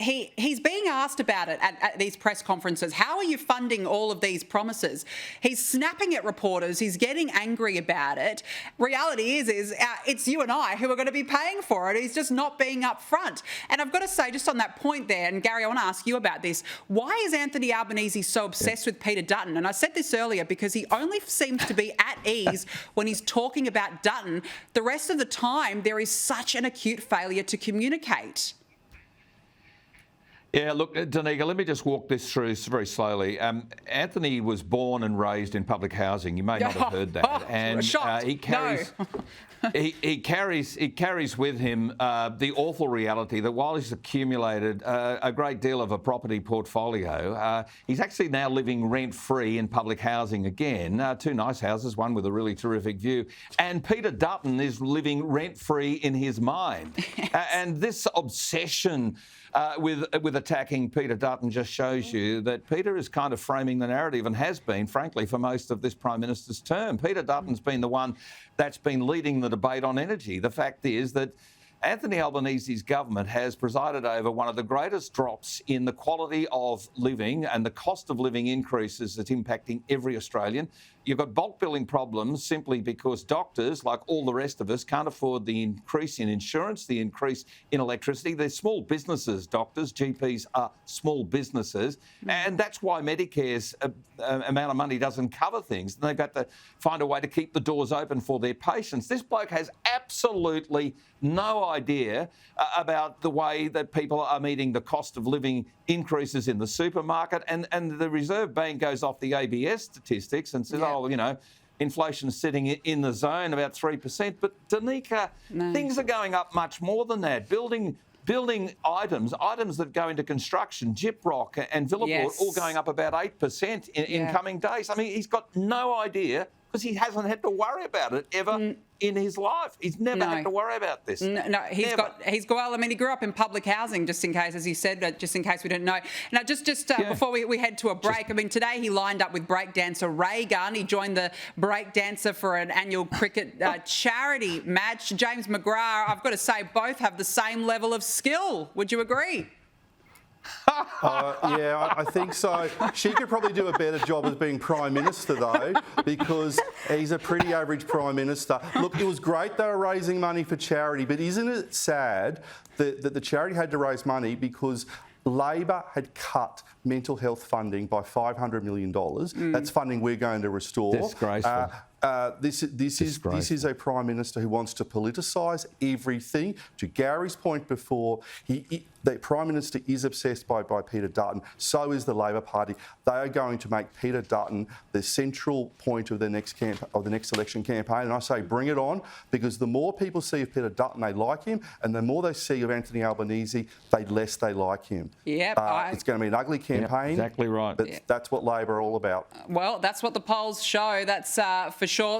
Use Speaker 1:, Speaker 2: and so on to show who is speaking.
Speaker 1: he's being asked about it at these press conferences. How are you funding all of these promises? He's snapping at reporters. He's getting angry about it. Reality is it's you and I who are going to be paying for it. He's just not being upfront. And I've got to say, just on that point there, and Gary, I want to ask you about this. Why is Anthony Albanese so obsessed with Peter Dutton? And I said this earlier because he only seems to be at ease when he's talking about Dutton. The rest of the time, there is such an acute failure to communicate.
Speaker 2: Yeah, look, Danica, let me just walk this through very slowly. Anthony was born and raised in public housing. You may not have heard that. And he carries... No. He carries with him the awful reality that while he's accumulated a great deal of a property portfolio, he's actually now living rent-free in public housing again. Two nice houses, one with a really terrific view. And Peter Dutton is living rent-free in his mind. And this obsession with attacking Peter Dutton just shows you that Peter is kind of framing the narrative and has been, frankly, for most of this Prime Minister's term. Peter Dutton's been the one that's been leading the debate on energy. The fact is that Anthony Albanese's government has presided over one of the greatest drops in the quality of living and the cost of living increases that's impacting every Australian. You've got bulk billing problems simply because doctors, like all the rest of us, can't afford the increase in insurance, the increase in electricity. They're small businesses, doctors. GPs are small businesses. And that's why Medicare's amount of money doesn't cover things. And they've got to find a way to keep the doors open for their patients. This bloke has absolutely no idea about the way that people are meeting the cost of living increases in the supermarket. And the Reserve Bank goes off the ABS statistics and says, inflation's sitting in the zone about 3%. But Danica, things are going up much more than that. Building items that go into construction, gyprock and Villaport, all going up about 8% in coming days. I mean, he's got no idea because he hasn't had to worry about it ever in his life. He's never had to worry about this.
Speaker 1: He grew up in public housing, just in case, as you said, just in case we didn't know. Now, just before we head to a break, I mean, today he lined up with breakdancer Ray Gunn. He joined the breakdancer for an annual cricket charity match. James McGrath, I've got to say, both have the same level of skill. Would you agree?
Speaker 3: Yeah, I think so. She could probably do a better job as being Prime Minister, though, because he's a pretty average Prime Minister. Look, it was great they were raising money for charity, but isn't it sad that the charity had to raise money because Labor had cut mental health funding by $500 million. That's funding we're going to restore.
Speaker 2: Disgraceful.
Speaker 3: This is a Prime Minister who wants to politicise everything. To Gary's point before, the Prime Minister is obsessed by Peter Dutton. So is the Labor Party. They are going to make Peter Dutton the central point of the next election campaign. And I say bring it on, because the more people see of Peter Dutton, they like him, and the more they see of Anthony Albanese, the less they like him.
Speaker 1: Yep,
Speaker 3: it's going to be an ugly campaign.
Speaker 2: Yep, exactly right.
Speaker 3: But that's what Labor are all about.
Speaker 1: Well, that's what the polls show. That's for sure.